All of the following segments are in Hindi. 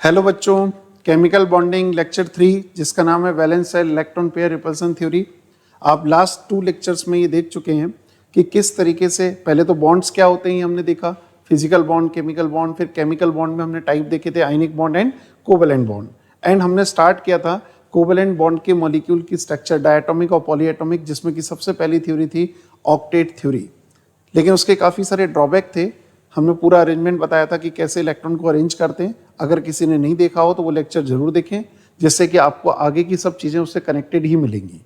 हेलो बच्चों, केमिकल बॉन्डिंग लेक्चर 3 जिसका नाम है valence shell electron pair repulsion theory. आप लास्ट 2 लेक्चर्स में ये देख चुके हैं कि किस तरीके से पहले तो बॉन्ड्स क्या होते हैं हमने देखा, फिजिकल बॉन्ड, केमिकल बॉन्ड, फिर केमिकल बॉन्ड में हमने टाइप देखे थे ionic bond and covalent bond. And हमने स्टार्ट किया था कोवेलेंट बॉन्ड के मॉलिक्यूल की स्ट्रक्चर डायटोमिक और पॉलीएटॉमिक, जिसमें कि सबसे पहली थ्योरी थी ऑक्टेट थ्योरी। लेकिन उसके काफ़ी सारे ड्रॉबैक थे। हमने पूरा अरेंजमेंट बताया था कि कैसे इलेक्ट्रॉन को अरेंज करते हैं। अगर किसी ने नहीं देखा हो तो वो लेक्चर जरूर देखें, जिससे कि आपको आगे की सब चीज़ें उससे कनेक्टेड ही मिलेंगी।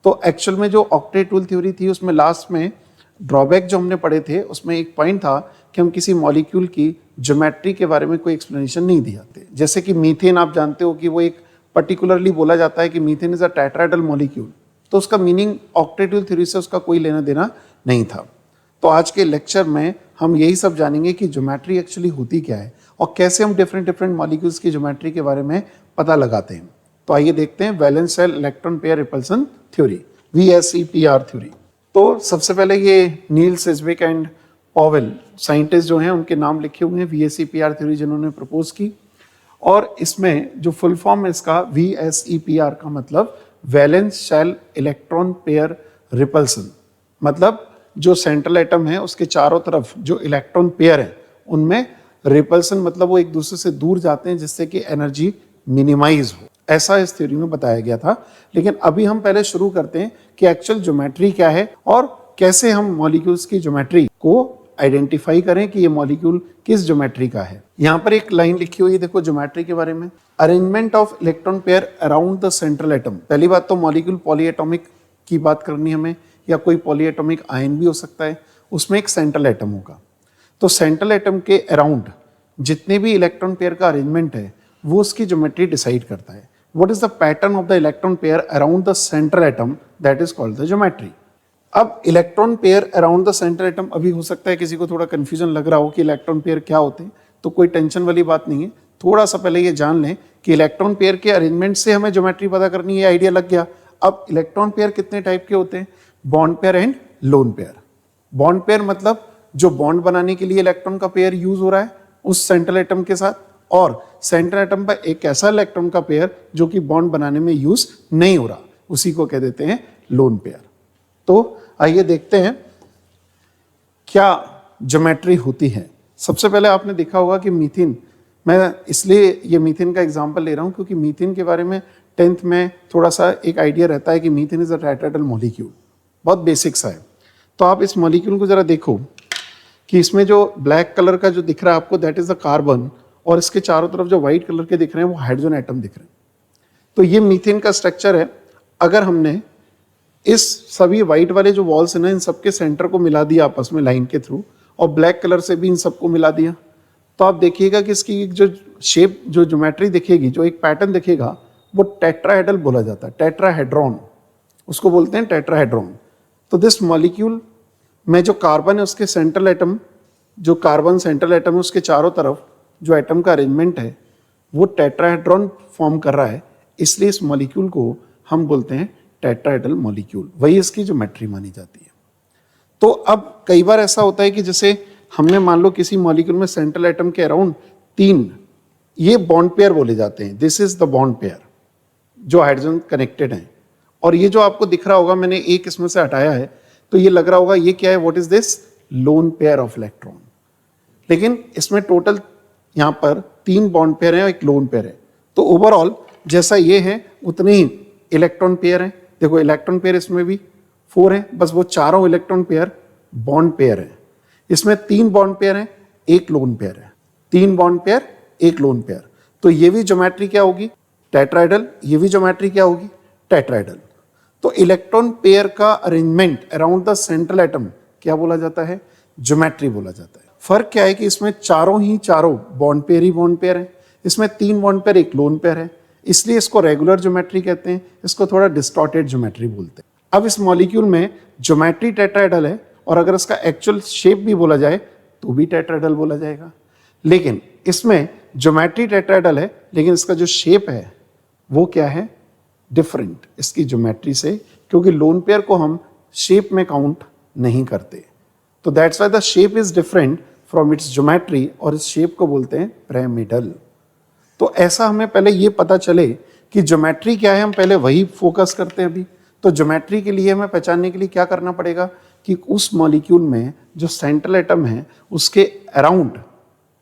तो एक्चुअल में जो ऑक्टेट थ्योरी थी उसमें लास्ट में ड्रॉबैक जो हमने पढ़े थे उसमें एक पॉइंट था कि हम किसी मॉलिक्यूल की ज्योमेट्री के बारे में कोई एक्सप्लेनेशन नहीं दिए जाते। जैसे कि मीथेन, आप जानते हो कि वो एक पर्टिकुलरली बोला जाता है कि methane is a tetrahedral molecule, तो उसका मीनिंग ऑक्टेट थ्योरी से उसका कोई लेना देना नहीं था। तो आज के लेक्चर में हम यही सब जानेंगे कि ज्योमेट्री एक्चुअली होती क्या है और कैसे हम डिफरेंट मॉलिक्यूल्स की ज्योमेट्री के बारे में पता लगाते हैं। तो आइए देखते हैं valence shell electron pair repulsion theory, VSEPR theory. तो सबसे पहले ये Neil Sidgwick and Powell scientist जो हैं उनके नाम लिखे हुए हैं, VSEPR थ्योरी जिन्होंने प्रपोज की। और इसमें जो फुल फॉर्म है इसका VSEPR का मतलब valence shell electron pair repulsion, मतलब जो सेंट्रल एटम है उसके चारों तरफ जो इलेक्ट्रॉन पेयर है उनमें रिपल्सन, मतलब वो एक दूसरे से दूर जाते हैं जिससे कि एनर्जी मिनिमाइज हो, ऐसा इस थ्योरी में बताया गया था। लेकिन अभी हम पहले शुरू करते हैं कि एक्चुअल ज्योमेट्री क्या है और कैसे हम मॉलिक्यूल्स की ज्योमेट्री को आइडेंटिफाई करें कि ये मॉलिक्यूल किस ज्योमेट्री का है। यहाँ पर एक लाइन लिखी हुई है, देखो ज्योमेट्री के बारे में, arrangement of electron pair around the central atom. पहली बात तो मॉलिक्यूल पॉलीएटॉमिक की बात करनी हमें, या कोई पॉलीएटॉमिक आयन भी हो सकता है, उसमें एक सेंट्रल एटम होगा। तो सेंट्रल एटम के अराउंड जितने भी इलेक्ट्रॉन पेयर का अरेंजमेंट है वो उसकी ज्योमेट्री डिसाइड करता है। What is the pattern of the electron pair around the central atom, that is called the geometry. अब electron pair around the central atom, अभी हो सकता है किसी को थोड़ा कंफ्यूजन लग रहा हो कि इलेक्ट्रॉन पेयर क्या होते हैं, तो कोई टेंशन वाली बात नहीं है। थोड़ा सा पहले ये जान लें कि इलेक्ट्रॉन पेयर के अरेंजमेंट से हमें ज्योमेट्री पता करनी है, आइडिया लग गया। अब इलेक्ट्रॉन पेयर कितने टाइप के होते हैं? Bond pair and lone pair. Bond pair मतलब जो बॉन्ड बनाने के लिए इलेक्ट्रॉन का पेयर यूज हो रहा है उस सेंट्रल एटम के साथ, और सेंट्रल एटम पर एक ऐसा इलेक्ट्रॉन का पेयर जो कि बॉन्ड बनाने में यूज नहीं हो रहा, उसी को कह देते हैं लोन पेयर। तो आइए देखते हैं क्या ज्योमेट्री होती है। सबसे पहले आपने देखा होगा कि मीथेन, मैं इसलिए ये मीथेन का एग्जांपल ले रहा हूं क्योंकि मीथेन के बारे में 10th में थोड़ा सा एक आइडिया रहता है कि methane is a tetrahedral molecule, बहुत बेसिक सा है। तो आप इस मॉलिक्यूल को जरा देखो कि इसमें जो ब्लैक कलर का जो दिख रहा है आपको, दैट इज द कार्बन, और इसके चारों तरफ जो व्हाइट कलर के दिख रहे हैं वो हाइड्रोजन एटम दिख रहे हैं। तो ये मीथेन का स्ट्रक्चर है। अगर हमने इस सभी व्हाइट वाले जो वॉल्स है ना, इन सबके सेंटर को मिला दिया आपस में लाइन के थ्रू, और ब्लैक कलर से भी इन सबको मिला दिया, तो आप देखिएगा कि इसकी जो शेप, जो ज्योमेट्री दिखेगी, जो एक पैटर्न दिखेगा, वो टेट्राहेड्रल बोला जाता है। टेट्राहेड्रॉन उसको बोलते हैं, टेट्राहेड्रॉन। तो दिस मॉलिक्यूल में जो कार्बन है उसके सेंट्रल एटम, जो कार्बन सेंट्रल एटम है उसके चारों तरफ जो एटम का अरेंजमेंट है वो टेट्राहेड्रॉन फॉर्म कर रहा है, इसलिए इस मॉलिक्यूल को हम बोलते हैं टेट्राहेड्रल मॉलिक्यूल, वही इसकी ज्योमेट्री मानी जाती है। तो अब कई बार ऐसा होता है कि जैसे हमने मान लो किसी मॉलिक्यूल में सेंट्रल एटम के अराउंड 3 ये बॉन्ड पेयर बोले जाते हैं, this is the bond pair जो हाइड्रोजन कनेक्टेड हैं। और ये जो आपको दिख रहा होगा, मैंने एक इसमें से हटाया है, तो ये लग रहा होगा ये क्या है, what is this, lone pair of electron. लेकिन इसमें टोटल यहाँ पर 3 बॉन्ड पेयर हैं और एक लोन पेयर है। तो ओवरऑल जैसा ये है उतने ही इलेक्ट्रॉन पेयर हैं। देखो इलेक्ट्रॉन पेयर इसमें भी 4 हैं, बस वो चारों इलेक्ट्रॉन पेयर बॉन्ड पेयर है। इसमें 3 बॉन्ड पेयर हैं, एक लोन पेयर है। 3 बॉन्ड पेयर, एक लोन पेयर। तो ये भी ज्योमेट्री क्या होगी, टेट्राहेड्रल। ये भी ज्योमेट्री क्या होगी, टेट्राहेड्रल। तो इलेक्ट्रॉन पेयर का arrangement around the central atom क्या बोला जाता है, ज्योमेट्री बोला जाता है। फर्क क्या है कि इसमें चारों बॉन्ड पेयर ही बॉन्ड पेयर है, इसमें 3 बॉन्ड पेयर, एक लोन पेयर है, इसलिए इसको रेगुलर ज्योमेट्री कहते हैं, इसको थोड़ा डिस्टॉर्टेड ज्योमेट्री बोलते हैं। अब इस मॉलिक्यूल में ज्योमेट्री टेट्राहेड्रल है, और अगर इसका एक्चुअल शेप भी बोला जाए तो भी टेट्राहेड्रल बोला जाएगा। लेकिन इसमें ज्योमेट्री टेट्राहेड्रल है, लेकिन इसका जो शेप है वो क्या है, डिफरेंट इसकी ज्योमेट्री से, क्योंकि लोन पेयर को हम शेप में काउंट नहीं करते। तो that's why the shape is different from its geometry, और इस शेप को बोलते हैं पिरामिडल। तो ऐसा हमें पहले ये पता चले कि ज्योमेट्री क्या है, हम पहले वही फोकस करते हैं अभी। तो ज्योमेट्री के लिए हमें पहचानने के लिए क्या करना पड़ेगा कि उस मॉलिक्यूल में जो सेंट्रल एटम है उसके अराउंड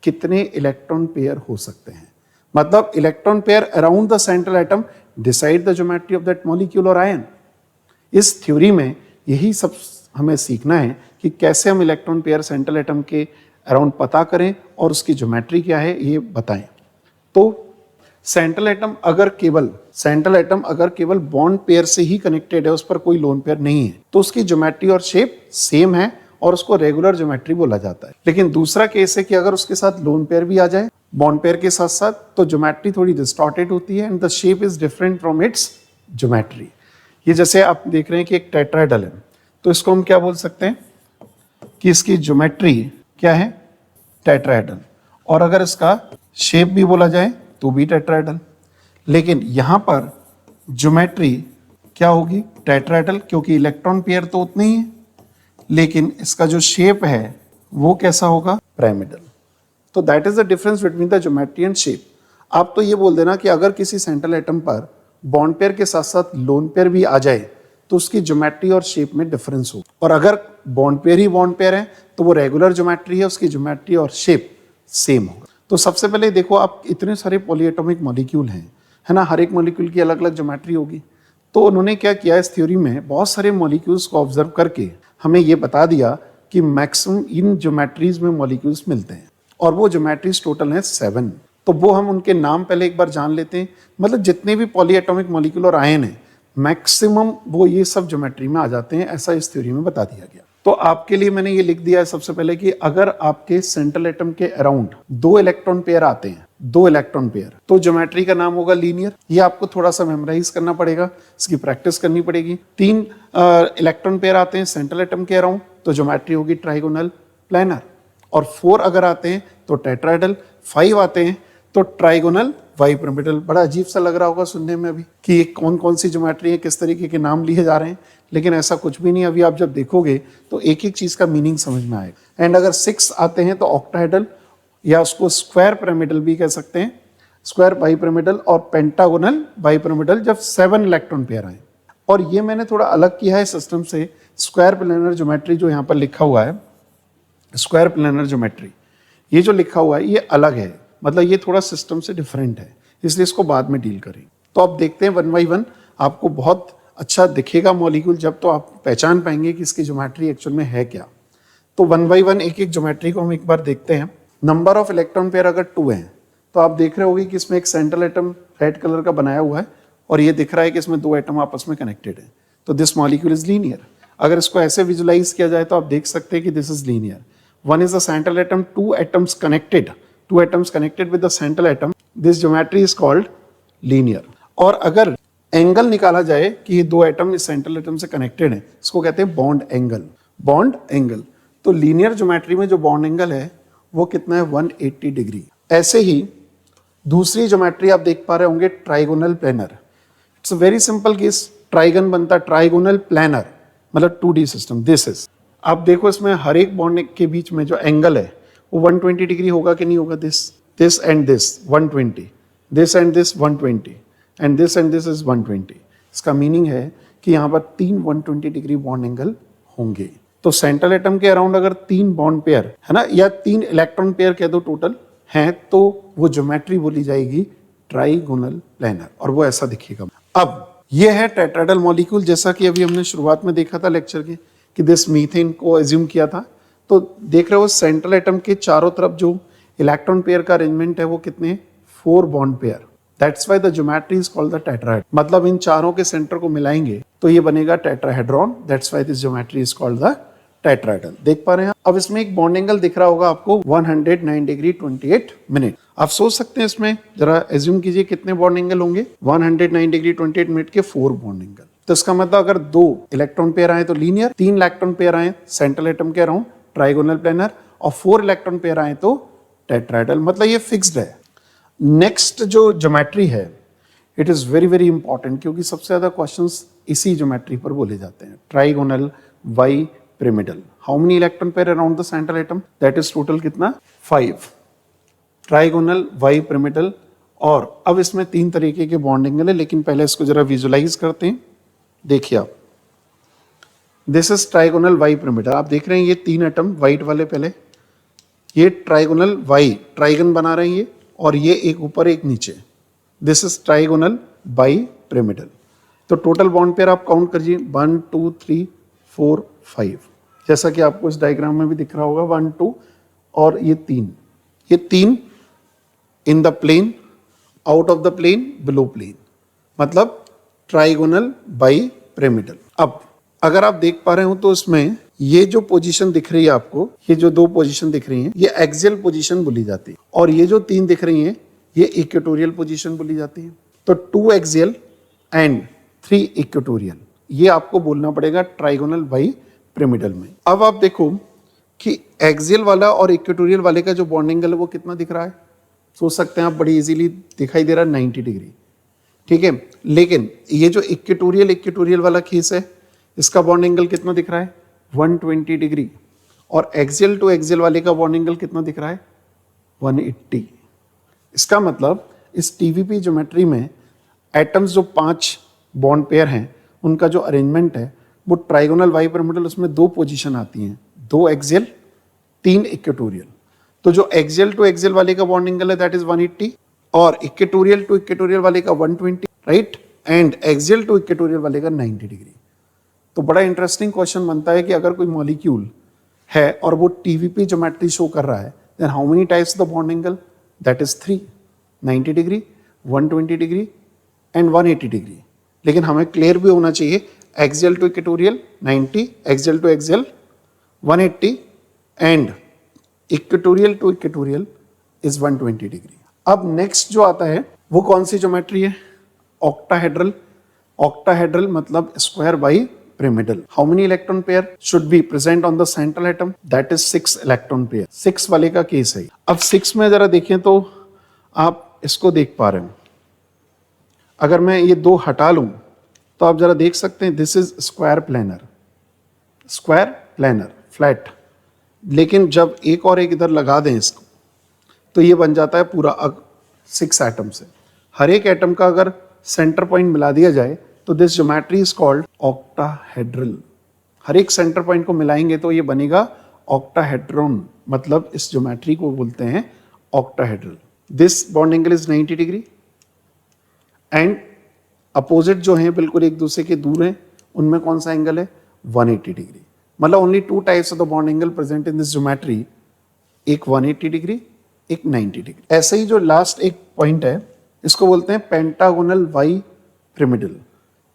कितने इलेक्ट्रॉन पेयर हो सकते हैं। मतलब electron pair around the central atom decide the geometry of that molecule और आयन। इस थ्योरी में यही सब हमें सीखना है कि कैसे हम इलेक्ट्रॉन पेयर सेंट्रल एटम के अराउंड पता करें और उसकी ज्योमेट्री क्या है ये बताएं। तो सेंट्रल एटम अगर केवल बॉन्ड पेयर से ही कनेक्टेड है, उस पर कोई लोन पेयर नहीं है, तो उसकी ज्योमेट्री और शेप सेम है और उसको रेगुलर ज्योमेट्री बोला जाता है। लेकिन दूसरा केस है कि अगर उसके साथ लोन पेयर भी आ जाए बॉन्ड पेयर के साथ साथ, तो ज्योमेट्री थोड़ी डिस्टॉर्टेड होती है and the shape is different from its geometry. ये जैसे आप देख रहे हैं कि एक टेट्राहेड्रल है, तो इसको हम क्या बोल सकते हैं कि इसकी ज्योमेट्री क्या है, टेट्राहेड्रल, और अगर इसका शेप भी बोला जाए तो भी टेट्राहेड्रल। लेकिन यहां पर ज्योमेट्री क्या होगी, टेट्राहेड्रल, क्योंकि इलेक्ट्रॉन पेयर तो उतने ही है, लेकिन इसका जो शेप है वो कैसा होगा, पिरामिडल। तो that is the difference between the geometry and shape. आप तो ये बोल देना कि अगर किसी सेंट्रल एटम पर बॉन्ड पेयर के साथ साथ लोन पेयर भी आ जाए तो उसकी ज्योमेट्री और शेप में डिफरेंस हो, और अगर बॉन्ड पेयर ही बॉन्ड पेयर है तो वो रेगुलर ज्योमेट्री है, उसकी ज्योमेट्री और शेप सेम होगा। तो सबसे पहले देखो, आप इतने सारे पॉलीएटॉमिक मॉलिक्यूल हैं, है ना, हर एक मॉलिक्यूल की अलग अलग ज्योमेट्री होगी। तो उन्होंने क्या किया, इस थ्योरी में बहुत सारे मॉलिक्यूल्स को ऑब्जर्व करके हमें ये बता दिया कि मैक्सिमम इन ज्योमेट्रीज में मॉलिक्यूल्स मिलते हैं, और वो ज्योमेट्रीज टोटल हैं 7। तो वो हम उनके नाम पहले एक बार जान लेते हैं। मतलब जितने भी पॉलीएटॉमिक मॉलिक्यूल और आयन हैं मैक्सिमम वो ये सब ज्योमेट्री में आ जाते हैं, ऐसा इस थ्योरी में बता दिया गया। तो आपके लिए मैंने ये लिख दिया है सबसे पहले कि अगर आपके सेंट्रल एटम के अराउंड 2 इलेक्ट्रॉन पेयर आते हैं, 2 इलेक्ट्रॉन पेयर, तो ज्योमेट्री का नाम होगा लीनियर। ये आपको थोड़ा सा मेमोराइज करना पड़ेगा, इसकी प्रैक्टिस करनी पड़ेगी। 3 इलेक्ट्रॉन पेयर आते हैं सेंट्रल एटम के अराउंड, तो ज्योमेट्री होगी ट्राइगोनल प्लैनर। और 4 अगर आते हैं तो टेट्राहेड्रल, 5 आते हैं तो ट्राइगोनल बाइपिरामिडल। बड़ा अजीब सा लग रहा होगा सुनने में अभी कि ये कौन कौन सी ज्योमेट्री है, किस तरीके के नाम लिए जा रहे हैं, लेकिन ऐसा कुछ भी नहीं। अभी आप जब देखोगे तो एक एक चीज का मीनिंग समझ में आएगा। एंड अगर 6 आते हैं तो ऑक्टाहेड्रल, या उसको स्क्वायर पिरामिडल भी कह सकते हैं, स्क्वायर बाइपिरामिडल, और पेंटागोनल बाइपिरामिडल जब 7 इलेक्ट्रॉन पेयर आए। और ये मैंने थोड़ा अलग किया है सिस्टम से, स्क्वायर प्लेनर ज्योमेट्री जो यहाँ पर लिखा हुआ है, स्क्वायर प्लेनर ज्योमेट्री, ये जो लिखा हुआ है ये अलग है, मतलब ये थोड़ा सिस्टम से डिफरेंट है, इसलिए इसको बाद में डील करें। तो आप देखते हैं 1 बाई 1 आपको बहुत अच्छा दिखेगा मॉलिक्यूल जब, तो आप पहचान पाएंगे कि इसकी ज्योमेट्री एक्चुअल में है क्या। तो 1 बाई 1 एक एक ज्योमेट्री को हम एक बार देखते हैं। नंबर ऑफ इलेक्ट्रॉन पेयर अगर 2 हैं तो आप देख रहे होगे कि इसमें एक सेंट्रल एटम रेड कलर का बनाया हुआ है, और ये दिख रहा है कि इसमें 2 एटम आपस में कनेक्टेड है, तो दिस मॉलिक्यूल इज लीनियर। अगर इसको ऐसे विजुलाइज किया जाए तो आप देख सकते हैं कि this is linear. 1 is the central atom, 2 atoms connected with the central atom. This geometry is called linear. और अगर एंगल निकाला जाए कि ये 2 एटम इस सेंट्रल एटम से कनेक्टेड है, इसको कहते हैं बॉन्ड एंगल। तो लीनियर ज्योमेट्री में जो बॉन्ड एंगल है वो कितना है, 180 डिग्री। ऐसे ही दूसरी ज्योमेट्री आप देख पा रहे होंगे, trigonal planar. It's very simple case, trigon बनता है ट्राइगोनल प्लेनर, मतलब 2D सिस्टम। दिस इज, आप देखो इसमें हर एक बॉन्ड के बीच में जो एंगल है वो 120 डिग्री होगा कि नहीं होगा, this and this 120, this and this 120, and this is 120। इसका मीनिंग है कि यहाँ पर 3 120 डिग्री बॉन्ड एंगल होंगे। तो सेंट्रल एटम के अराउंड अगर 3 बॉन्ड पेयर है ना, या 3 इलेक्ट्रॉन पेयर कह दो टोटल हैं, तो वो ज्योमेट्री बोली जाएगी ट्राइगोनल प्लेनर, और वो ऐसा दिखेगा। अब ये है टेट्राहेड्रल मॉलिक्यूल, जैसा कि अभी हमने शुरुआत में देखा था लेक्चर के कि दिस मीथेन को एज्यूम किया था। तो देख रहे हो सेंट्रल एटम के चारों तरफ जो इलेक्ट्रॉन पेयर का अरेंजमेंट है वो कितने, 4 bond pair. That's why the geometry is called the tetrahedron. मतलब इन चारों के सेंटर को मिलाएंगे तो ये बनेगा tetrahedron. That's why this geometry is called the tetrahedral. देख पा रहे हैं। अब इसमें एक बॉन्ड एंगल दिख रहा होगा आपको 109 डिग्री 28 मिनट। आप सोच सकते हैं इसमें जरा एज्यूम कीजिए कितने बॉन्ड एंगल होंगे, 109 डिग्री 28 मिनट के 4 बॉन्ड एंगल। तो इसका मतलब अगर 2 इलेक्ट्रॉन पेयर आए तो लीनियर, 3 इलेक्ट्रॉन पेयर आए सेंट्रल एटम के अराउंड ट्राइगोनल प्लेनर, और 4 इलेक्ट्रॉन पेयर आए तो टेट्राहेड्रल। मतलब ये फिक्स्ड है। नेक्स्ट जो ज्योमेट्री है it is very very important, क्योंकि सबसे ज्यादा क्वेश्चंस इसी ज्योमेट्री पर बोले जाते हैं। Trigonal bipyramidal. How many electron pair around the central atom, that is total कितना, 5। ट्राइगोनल वाई पिरामिडल और अब इसमें 3 तरीके के बॉन्ड एंगल है, लेकिन पहले इसको जरा विजुलाइज करते हैं। देखिए आप, this is trigonal bipyramid. आप देख रहे हैं ये 3 एटम व्हाइट वाले, पहले ये ट्राइगोनल वाई ट्राइगन बना रहे हैं ये, और ये एक ऊपर एक नीचे, this is trigonal bi pyramidal. तो टोटल बॉन्ड पेयर आप काउंट करिए, 1 2 3 4 5, जैसा कि आपको इस डायग्राम में भी दिख रहा होगा, 1 2 और ये 3 in the plane, out of the plane, below plane, मतलब ट्राइगोनल बाई पिरामिडल। अब अगर आप देख पा रहे हो तो इसमें ये जो पोजीशन दिख रही है आपको, ये जो 2 पोजीशन दिख रही हैं, ये एक्सियल पोजीशन बोली जाती है, और ये जो 3 दिख रही हैं ये इक्वेटोरियल पोजीशन बोली जाती है। तो 2 एक्सियल एंड 3 इक्वेटोरियल, ये आपको बोलना पड़ेगा ट्राइगोनल बाई पिरामिडल में। अब आप देखो कि एक्सियल वाला और इक्वेटोरियल वाले का जो बॉन्ड एंगल है वो कितना दिख रहा है, सोच सकते हैं आप, बड़ी इजीली दिखाई दे रहा है 90 डिग्री, ठीक है। लेकिन ये जो इक्वेटोरियल वाला केस है, इसका बॉन्ड एंगल कितना दिख रहा है, 120 डिग्री, और एक्सियल टू एक्सियल वाले का बॉन्ड एंगल कितना दिख रहा है, 180। इसका मतलब इस टीवीपी ज्योमेट्री में एटम्स जो 5 बॉन्ड पेयर हैं उनका जो अरेंजमेंट है वो ट्राइगोनल वाई पिरामिडल, उसमें 2 पोजीशन आती हैं, 2 एक्सियल 3 इक्वेटोरियल। तो जो एक्सियल टू एक्सियल वाले का बॉन्ड एंगल है दैट इज 180, और इक्वेटोरियल टू इक्वेटोरियल वाले का 120, right, and axial to equatorial वाले का 90 डिग्री। तो बड़ा इंटरेस्टिंग क्वेश्चन बनता है कि अगर कोई मॉलिक्यूल है और वो टीवीपी ज्योमेट्री शो कर रहा है, then how many types the bond angle, that is 3, 90 degree, 120 degree and 180 degree. लेकिन हमें क्लियर भी होना चाहिए, axial to equatorial 90, axial to axial 180 and equatorial to equatorial is 120 degree. अब नेक्स्ट जो आता है वो कौन सी ज्योमेट्री है, ऑक्टाहेड्रल। ऑक्टाहेड्रल मतलब square bi pyramidal. How many electron pair should be present on the central atom? That is 6 electron pair. 6 वाले का केस है। अब 6 में जरा देखें तो आप इसको देख पा रहे हो, अगर मैं ये 2 हटा लूं तो आप जरा देख सकते हैं, this is square planar, square planar flat. लेकिन जब एक और एक इधर लगा दें इसको तो ये बन जाता है पूरा 6 एटम से। हर एक एटम का अगर सेंटर पॉइंट मिला दिया जाए तो this geometry is called octahedral. हर एक सेंटर पॉइंट को मिलाएंगे तो ये बनेगा ऑक्टाहेड्रॉन, मतलब इस ज्योमेट्री को बोलते हैं octahedral. This bond angle is 90 degree and opposite जो हैं बिल्कुल एक दूसरे के दूर हैं, उनमें कौन सा एंगल है, 180 डिग्री। मतलब only 2 types of the bond angle present in this geometry, एक 180 डिग्री, एक 90 डिग्री। ऐसे ही जो लास्ट एक पॉइंट है इसको बोलते हैं पेंटागोनल वाई पिरामिडल।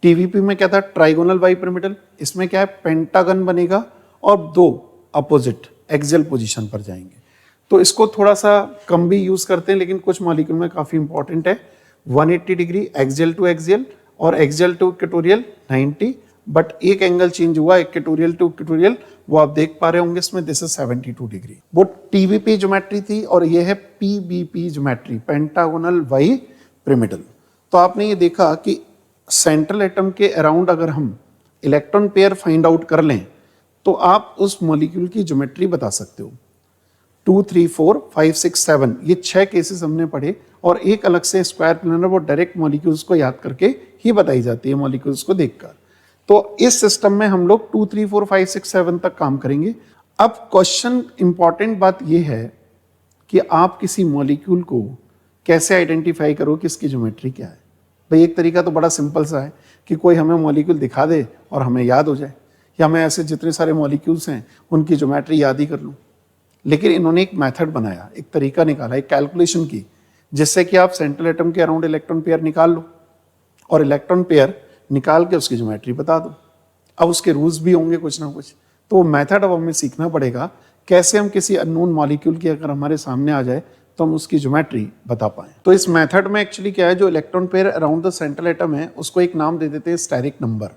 टीवीपी में क्या था, ट्राइगोनल वाई पिरामिडल, इसमें क्या है, पेंटागन बनेगा और 2 अपोजिट एक्सियल पोजीशन पर जाएंगे। तो इसको थोड़ा सा कम भी यूज करते हैं, लेकिन कुछ मॉलिक्यूल में काफी इंपॉर्टेंट है। 180 डिग्री एक्सियल टू एक्सियल और एक्सियल टू इक्वेटोरियल 90, बट एक एंगल चेंज हुआ इक्वेटोरियल टू इक्वेटोरियल, वो आप देख पा रहे होंगे इसमें, दिस इज 72 डिग्री। वो टीवीपी ज्योमेट्री थी और ये है PBP geometry, pentagonal bipyramidal. तो आपने ये देखा कि सेंट्रल एटम के अराउंड अगर हम इलेक्ट्रॉन पेयर फाइंड आउट कर लें तो आप उस मॉलिक्यूल की ज्योमेट्री बता सकते हो। 2, 3, 4, 5, 6, 7 ये 6 केसेस हमने पढ़े, और एक अलग से स्क्वायर प्लेनर वो डायरेक्ट मॉलिक्यूल्स को याद करके ही बताई जाती है मॉलिक्यूल्स को देखकर। तो इस सिस्टम में हम लोग 2, 3, 4, 5, 6, 7 तक काम करेंगे। अब क्वेश्चन इंपॉर्टेंट बात यह है कि आप किसी मॉलिक्यूल को कैसे आइडेंटिफाई करो कि इसकी ज्योमेट्री क्या है। भाई एक तरीका तो बड़ा सिंपल सा है कि कोई हमें मॉलिक्यूल दिखा दे और हमें याद हो जाए, या मैं ऐसे जितने सारे मॉलिक्यूल्स हैं उनकी ज्योमेट्री याद ही कर लूँ। लेकिन इन्होंने एक मेथड बनाया, एक तरीका निकाला, एक कैलकुलेशन की, जिससे कि आप सेंट्रल एटम के अराउंड इलेक्ट्रॉन पेयर निकाल लो और इलेक्ट्रॉन पेयर निकाल के उसकी ज्योमेट्री बता दो। अब उसके रूल्स भी होंगे कुछ ना कुछ, तो वो मेथड अब हमें सीखना पड़ेगा, कैसे हम किसी अननोन मॉलिक्यूल की अगर हमारे सामने आ जाए तो हम उसकी ज्योमेट्री बता पाएं। तो इस मेथड में एक्चुअली क्या है, जो electron pair around the central atom है उसको एक नाम दे देते हैं स्टेरिक नंबर।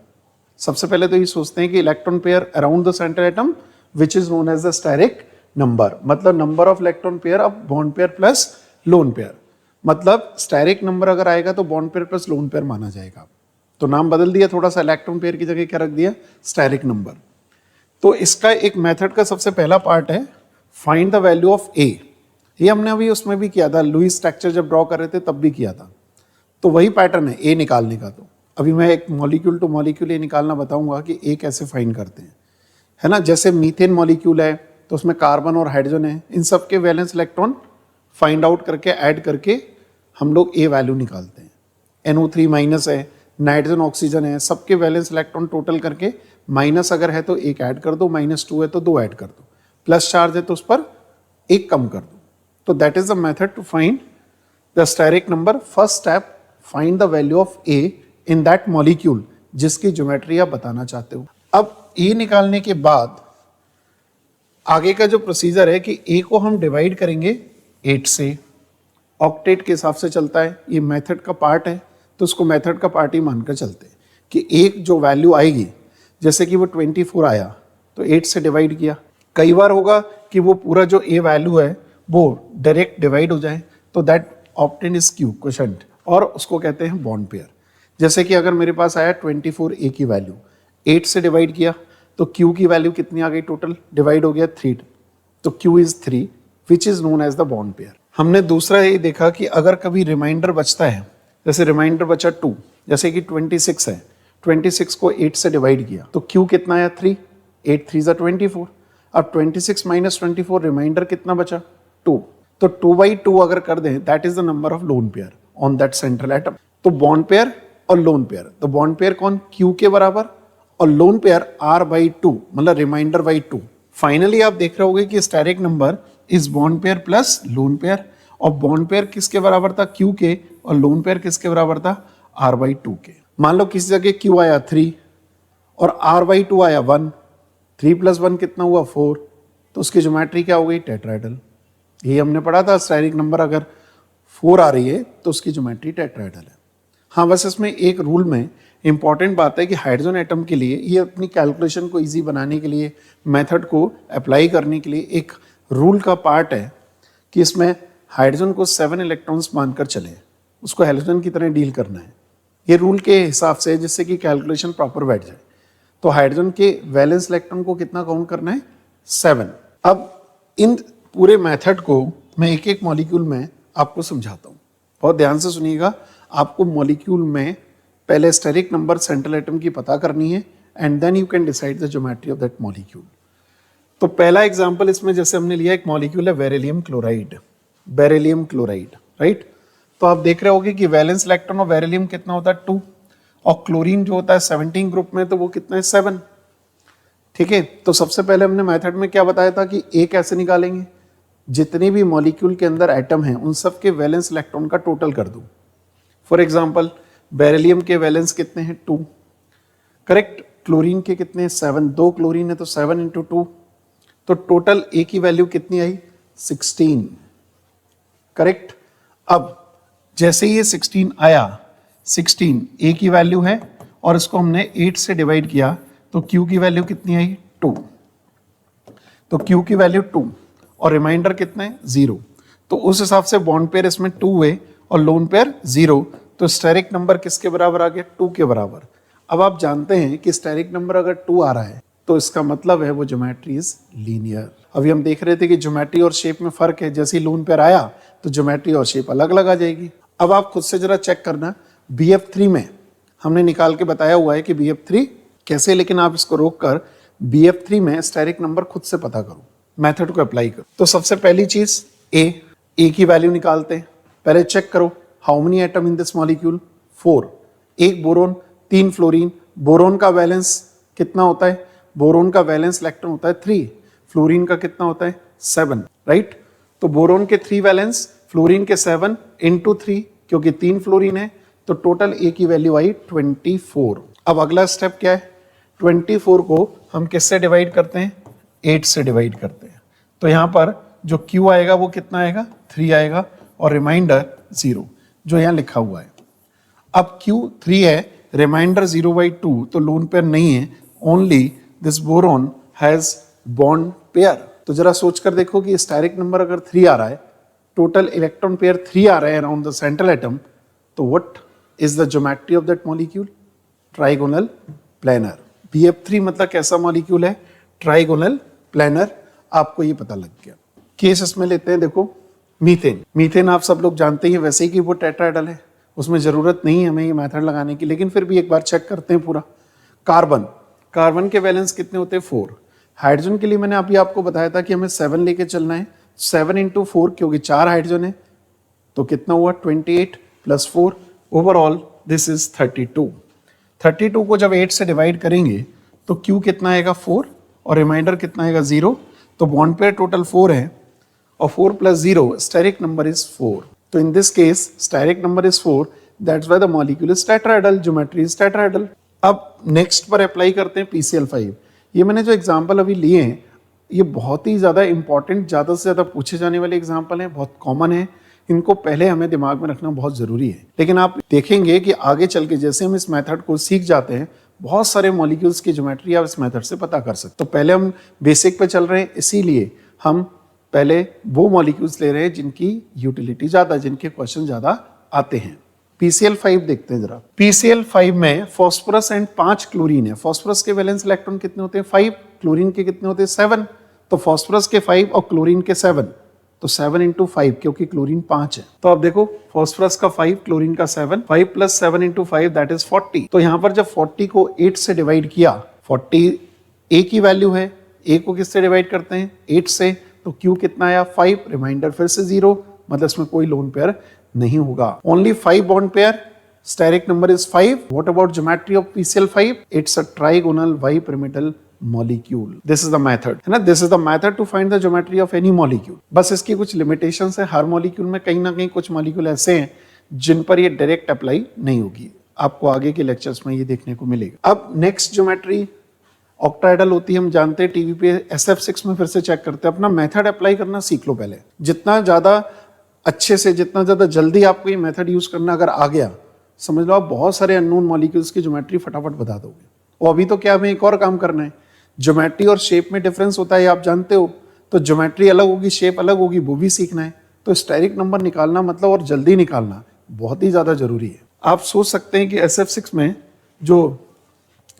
सबसे पहले तो ये सोचते हैं कि electron pair around the central atom which is known as the steric number, मतलब number of electron pair of bond pair plus lone pair. मतलब स्टेरिक नंबर अगर आएगा तो bond pair plus lone pair माना जाएगा। तो नाम बदल दिया थोड़ा सा, इलेक्ट्रॉन पेयर की जगह क्या रख दिया, स्टेरिक नंबर। तो इसका एक मेथड का सबसे पहला पार्ट है फाइंड द वैल्यू ऑफ ए। ये हमने अभी उसमें भी किया था, लुईस स्ट्रक्चर जब ड्रॉ कर रहे थे तब भी किया था। तो वही पैटर्न है ए निकालने का। तो अभी मैं एक मॉलिक्यूल टू मॉलिक्यूल ए निकालना बताऊंगा कि ए कैसे फाइंड करते हैं, है ना। जैसे मीथेन मॉलिक्यूल है तो उसमें कार्बन और हाइड्रोजन है, इन सब के वैलेंस इलेक्ट्रॉन फाइंड आउट करके ऐड करके हम लोग ए वैल्यू निकालते हैं। NO3 माइनस है, नाइट्रोजन ऑक्सीजन है, सबके वैलेंस इलेक्ट्रॉन टोटल करके माइनस अगर है तो एक ऐड कर दो, -2 है तो 2 ऐड कर दो, प्लस चार्ज है तो उस पर एक कम कर दो। तो that is the method to find the steric number. First step, find the value of A in that molecule जिसकी ज्योमेट्री आप बताना चाहते हो। अब ए निकालने के बाद आगे का जो प्रोसीजर है कि ए को हम डिवाइड करेंगे 8 से, ऑक्टेट के हिसाब से चलता है, ये मेथड का पार्ट है तो उसको मेथड का पार्ट ही मानकर चलते हैं कि एक जो वैल्यू आएगी, जैसे कि वो 24 आया तो 8 से डिवाइड किया। कई बार होगा कि वो पूरा जो ए वैल्यू है वो डायरेक्ट डिवाइड हो जाए, तो that obtain is Q quotient, और उसको कहते हैं बॉन्ड पेयर। जैसे कि अगर मेरे पास आया 24 ए की वैल्यू, 8 से डिवाइड किया तो क्यू की वैल्यू कितनी आ गई टोटल, डिवाइड हो गया 3, तो Q is 3 which is known as the bond pair. हमने दूसरा ये देखा कि अगर कभी रिमाइंडर बचता है, जैसे रिमाइंडर बचा 2, जैसे कि 26 है, 26 को 8 से डिवाइड किया तो क्यू कितना आया 3, 8 3 जा 24। अब 26 माइनस 24 रिमाइंडर कितना बचा 2, तो 2/2 अगर कर दें that is the number of lone pair on that central atom. तो बॉन्ड पेयर और लोन पेयर, तो बॉन्ड पेयर कौन, क्यू के बराबर, और लोन पेयर R/2 मतलब रिमाइंडर बाई 2। फाइनली आप देख रहे होगे कि steric number is bond pair plus lone pair, और बॉन्ड पेयर किसके बराबर था, क्यू के, और लोन पेयर किसके बराबर था, R/2 के। मान लो किसी जगह क्यू आया 3 और R/2 आया 1, 3 + 1 कितना हुआ 4, तो उसकी ज्योमेट्री क्या हो गई, टेट्राहेड्रल। ये हमने पढ़ा था, स्टेरिक नंबर अगर 4 आ रही है तो उसकी ज्योमेट्री टेट्राहेड्रल है। हाँ, बस इसमें एक रूल में इंपॉर्टेंट बात है कि हाइड्रोजन एटम के लिए ये अपनी कैलकुलेशन को इजी बनाने के लिए, मेथड को अप्लाई करने के लिए एक रूल का पार्ट है कि इसमें हाइड्रोजन को 7 इलेक्ट्रॉन्स मानकर चले, उसको हेलोजन की तरह डील करना है। ये रूल के हिसाब से, जिससे कि कैलकुलेशन प्रॉपर बैठ जाए। तो हाइड्रोजन के वैलेंस इलेक्ट्रॉन को कितना काउंट करना है, 7। अब इन पूरे मेथड को मैं एक एक मॉलिक्यूल में आपको समझाता हूँ, बहुत ध्यान से सुनिएगा। आपको मॉलिक्यूल में पहले स्टेरिक नंबर सेंट्रल एटम की पता करनी है and then you can decide the geometry of that molecule. तो पहला एग्जांपल इसमें जैसे हमने लिया, एक मॉलिक्यूल है beryllium chloride, beryllium chloride, right. तो आप देख रहे होगे कि वैलेंस इलेक्ट्रॉन ऑफ बेरिलियम कितना होता है 2, और क्लोरीन जो होता है 17 ग्रुप में, तो वो कितना है 7। ठीक है, तो सबसे पहले हमने मेथड में क्या बताया था कि ए कैसे निकालेंगे, जितने भी मॉलिक्यूल के अंदर एटम हैं उन सब के वैलेंस इलेक्ट्रॉन का टोटल कर दो। फॉर एग्जांपल बेरिलियम के वैलेंस कितने हैं 2, करेक्ट। क्लोरीन के कितने हैं 7, 2 क्लोरीन है तो 7 × 2, तो टोटल ए की वैल्यू कितनी आई 16, करेक्ट। अब जैसे ही ये 16 आया, 16 ए की वैल्यू है और इसको हमने 8 से डिवाइड किया तो क्यू की वैल्यू कितनी आई 2, तो क्यू की वैल्यू 2 और रिमाइंडर कितना है 0। तो उस हिसाब से बॉन्ड पेयर इसमें 2 है और लोन पेयर 0, तो स्टेरिक नंबर किसके बराबर आ गया 2 के बराबर। अब आप जानते हैं कि स्टेरिक नंबर अगर 2 आ रहा है तो इसका मतलब है वो ज्योमेट्री इज लीनियर। अभी हम देख रहे थे कि ज्योमेट्री और शेप में फर्क है, जैसे ही लोन पेयर आया तो ज्योमेट्री और शेप अलग अलग आ जाएगी। अब आप खुद से जरा चेक करना, BF3 में हमने निकाल के बताया हुआ है कि BF3 कैसे, लेकिन आप इसको रोक कर BF3 में स्टेरिक नंबर खुद से पता करो, मेथड को अप्लाई करो। तो सबसे पहली चीज ए की वैल्यू निकालते हैं। पहले चेक करो how many atom in this molecule, 4, 1 boron, 3 fluorine. Boron का वैलेंस कितना होता है, बोरोन का वैलेंस इलेक्ट्रॉन होता है 3, फ्लोरीन का कितना होता है 7, राइट। तो बोरोन के 3 वैलेंस, फ्लोरीन के 7 × 3, क्योंकि 3 फ्लोरीन है तो टोटल ए की वैल्यू आई 24। अब अगला स्टेप क्या है, 24 को हम किससे डिवाइड करते हैं, 8 से डिवाइड करते हैं। तो यहाँ पर जो Q आएगा वो कितना आएगा 3 आएगा और रिमाइंडर 0 जो यहाँ लिखा हुआ है। अब Q 3 है, रिमाइंडर 0/2, तो लोन पेयर नहीं है, only this boron has bond pair. तो जरा सोच कर देखो कि स्टेरिक नंबर अगर 3 आ रहा है, टोटल इलेक्ट्रॉन पेयर 3 आ रहे हैं अराउंड द सेंट्रल एटम, तो what is the geometry of that molecule, trigonal planar. BF3 मतलब कैसा मॉलिक्यूल है, ट्राइगोनल प्लेनर। आपको ये पता लग गया। केस इसमें लेते हैं, देखो मीथेन, मीथेन आप सब लोग जानते हैं वैसे ही कि वो टेट्राहेड्रल है, उसमें जरूरत नहीं है हमें ये मेथड लगाने की, लेकिन फिर भी एक बार चेक करते हैं पूरा। कार्बन, कार्बन के वैलेंस कितने होते हैं 4। हाइड्रोजन के लिए मैंने अभी आपको बताया था कि हमें 7 लेके चलना है, 7 × 4 क्योंकि 4 हाइड्रोजन है तो कितना हुआ 28 + 4, ओवरऑल दिस इज 32। 32 को जब 8 से डिवाइड करेंगे तो Q कितना आएगा 4 और रिमाइंडर कितना आएगा 0, तो बॉन्ड पेयर टोटल 4 है और 4 + 0 स्टेरिक नंबर इज 4। तो in this case steric number is 4, that's why the molecule is tetrahedral, geometry is tetrahedral. अब नेक्स्ट पर अप्लाई करते हैं PCl5। ये मैंने जो एग्जांपल अभी लिए हैं ये बहुत ही ज़्यादा इंपॉर्टेंट, ज़्यादा से ज़्यादा पूछे जाने वाले एग्जांपल हैं, बहुत कॉमन है, इनको पहले हमें दिमाग में रखना बहुत ज़रूरी है। लेकिन आप देखेंगे कि आगे चल के जैसे हम इस मेथड को सीख जाते हैं बहुत सारे मॉलिक्यूल्स की ज्योमेट्री आप इस मेथड से पता कर सकते। तो पहले हम बेसिक पे चल रहे हैं, इसीलिए हम पहले वो मॉलिक्यूल्स ले रहे हैं जिनकी यूटिलिटी ज़्यादा, जिनके क्वेश्चन ज़्यादा आते हैं। PCl5 देखते हैं जरा। PCl5 में फॉस्फोरस एंड 5 क्लोरीन है। फॉस्फोरस के वैलेंस इलेक्ट्रॉन कितने होते हैं 5, क्लोरीन के कितने होते हैं 7। तो फॉस्फोरस के 5 और क्लोरीन के 7, तो 7 × 5 क्योंकि क्लोरीन 5 है। तो अब देखो फॉस्फोरस का 5, क्लोरीन का 7, 5 + 7 × 5 दैट इज 40। तो यहाँ पर जब 40 को 8 से डिवाइड किया, 40 A की वैल्यू है, A को किससे डिवाइड करते हैं 8 से, तो Q कितना आया 5, रिमाइंडर फिर से 0, मतलब इसमें कोई लोन पेयर नहीं होगा। Only 5 bond pair, steric number is 5। What about geometry of PCl5? It's a trigonal bipyramidal molecule. This is the method, है ना, this is the method to find the geometry of any molecule. बस इसकी कुछ लिमिटेशंस है, हर मॉलिक्यूल में कहीं ना कहीं कुछ मॉलिक्यूल ऐसे हैं जिन पर ये डायरेक्ट अप्लाई नहीं होगी, आपको आगे के लेक्चर्स में ये देखने को मिलेगा। अब नेक्स्ट ज्योमेट्री ऑक्टाहेड्रल होती है, हम जानते हैं टीवी पे SF6 में फिर से चेक करते हैं। अपना मेथड अप्लाई करना सीख लो पहले, जितना ज्यादा अच्छे से, जितना ज्यादा जल्दी आपको ये मेथड यूज करना अगर आ गया, समझ लो आप बहुत सारे अननोन मॉलिक्यूल्स की ज्योमेट्री फटाफट बता दोगे। और अभी तो क्या हमें एक और काम करना है, ज्योमेट्री और शेप में डिफरेंस होता है आप जानते हो, तो ज्योमेट्री अलग होगी शेप अलग होगी, वो भी सीखना है। तो स्टेरिक नंबर निकालना मतलब और जल्दी निकालना बहुत ही ज्यादा जरूरी है। आप सोच सकते हैं कि SF6 में जो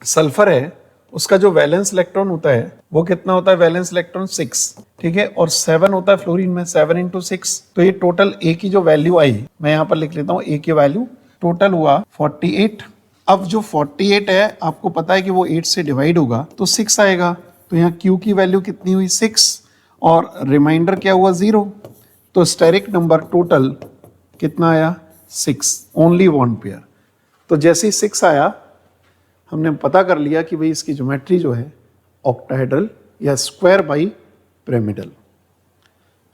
सल्फर है उसका जो वैलेंस इलेक्ट्रॉन होता है वो कितना होता है, वैलेंस इलेक्ट्रॉन 6, ठीक है, और 7 होता है फ्लोरीन में, 7 × 6। तो ये टोटल A की जो वैल्यू आई, मैं यहाँ पर लिख लेता हूँ A की वैल्यू टोटल हुआ 48। अब जो 48 है आपको पता है कि वो 8 से डिवाइड होगा तो 6 आएगा, तो यहाँ Q की वैल्यू कितनी हुई 6 और रिमाइंडर क्या हुआ 0, तो स्टेरिक नंबर टोटल कितना आया 6, ओनली बॉन्ड पेयर। तो जैसे ही 6 आया हमने पता कर लिया कि भाई इसकी ज्योमेट्री जो है ऑक्टाहेड्रल या स्क्वायर बाइपिरामिडल,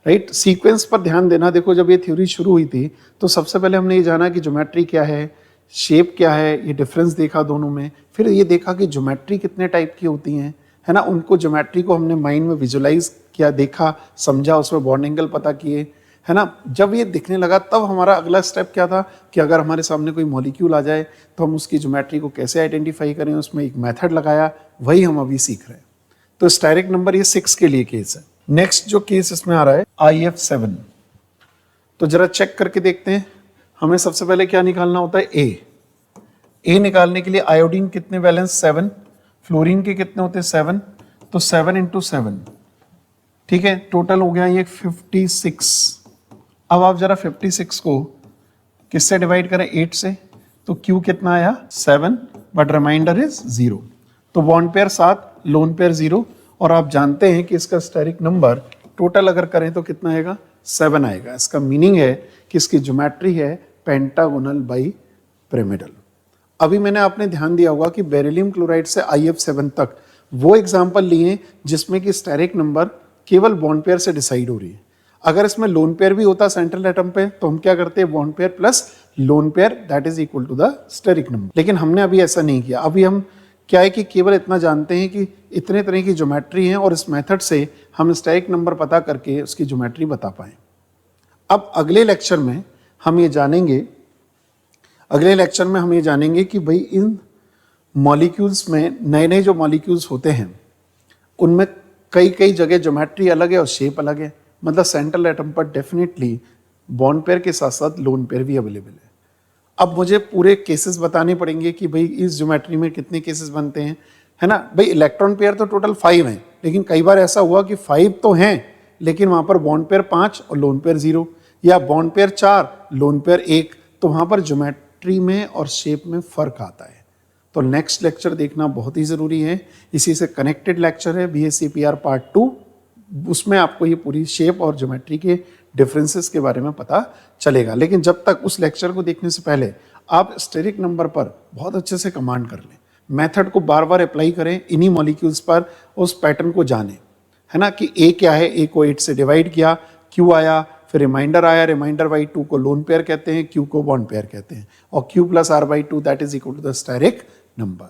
राइट। सीक्वेंस पर ध्यान देना, देखो जब ये थ्योरी शुरू हुई थी तो सबसे पहले हमने ये जाना कि ज्योमेट्री क्या है, शेप क्या है, ये डिफरेंस देखा दोनों में, फिर ये देखा कि ज्योमेट्री कितने टाइप की होती हैं, है ना, उनको ज्योमेट्री को हमने माइंड में विजुलाइज किया, देखा, समझा, उसमें बॉन्ड एंगल पता किए, है ना। जब ये दिखने लगा तब हमारा अगला स्टेप क्या था कि अगर हमारे सामने कोई मॉलिक्यूल आ जाए तो हम उसकी ज्योमेट्री को कैसे आइडेंटिफाई करें, उसमें एक मेथड लगाया, वही हम अभी सीख रहे हैं। तो स्टेरिक नंबर ये 6 के लिए केस है। नेक्स्ट जो केस इसमें आ रहा है IF7, तो जरा चेक करके देखते हैं। हमें सबसे पहले क्या निकालना होता है A निकालने के लिए आयोडीन कितने वैलेंस 7, फ्लोरीन के कितने होते हैं 7, तो 7 × 7, ठीक है, टोटल हो गया ये 56। अब आप जरा 56 को किससे डिवाइड करें 8 से, तो Q कितना आया 7 बट रिमाइंडर इज 0, तो बॉन्ड पेयर 7, लोन पेयर 0, और आप जानते हैं कि इसका स्टेरिक नंबर टोटल अगर करें तो कितना आएगा 7 आएगा। इसका मीनिंग है कि इसकी ज्योमेट्री है पेंटागोनल बाइपिरामिडल। अभी मैंने आपने ध्यान दिया होगा कि बेरिलियम क्लोराइड से IF7 तक वो एग्जाम्पल लिए जिसमें कि स्टेरिक नंबर केवल बॉन्ड पेयर से डिसाइड हो रही है। अगर इसमें लोन पेयर भी होता सेंट्रल एटम पे तो हम क्या करते हैं, bond pair plus lone pair that is equal to the steric number, लेकिन हमने अभी ऐसा नहीं किया। अभी हम क्या है कि केवल इतना जानते हैं कि इतने तरह की ज्योमेट्री हैं और इस मेथड से हम स्टेरिक नंबर पता करके उसकी ज्योमेट्री बता पाएं। अब अगले लेक्चर में हम ये जानेंगे कि भाई इन मॉलिक्यूल्स में नए नए जो मॉलिक्यूल्स होते हैं उनमें कई जगह ज्योमेट्री अलग है और शेप अलग है, मतलब सेंट्रल एटम पर डेफिनेटली बॉन्ड पेयर के साथ साथ लोन पेयर भी अवेलेबल है। अब मुझे पूरे केसेस बताने पड़ेंगे कि भाई इस ज्योमेट्री में कितने केसेस बनते हैं, है ना। भाई इलेक्ट्रॉन पेयर तो टोटल 5 हैं, लेकिन कई बार ऐसा हुआ कि 5 तो हैं लेकिन वहां पर बॉन्ड पेयर 5 और लोन पेयर 0, या बॉन्ड पेयर 4, लोन पेयर 1, तो वहां पर ज्योमेट्री में और शेप में फर्क आता है। तो नेक्स्ट लेक्चर देखना बहुत ही जरूरी है। इसी से कनेक्टेड लेक्चर है BSc पार्ट 2, उसमें आपको ये पूरी शेप और ज्योमेट्री के डिफरेंसेस के बारे में पता चलेगा। लेकिन जब तक उस लेक्चर को देखने से पहले आप स्टेरिक नंबर पर बहुत अच्छे से कमांड कर लें, मेथड को बार बार अप्लाई करें, इन्हीं मॉलिक्यूल्स पर उस पैटर्न को जानें, है ना, कि A क्या है, A को 8 से डिवाइड किया, Q आया, फिर रिमाइंडर आया, रिमाइंडर बाई 2 को लोन पेयर कहते हैं, Q को बॉन्ड पेयर कहते हैं, और Q plus R by 2 that is equal to the steric number.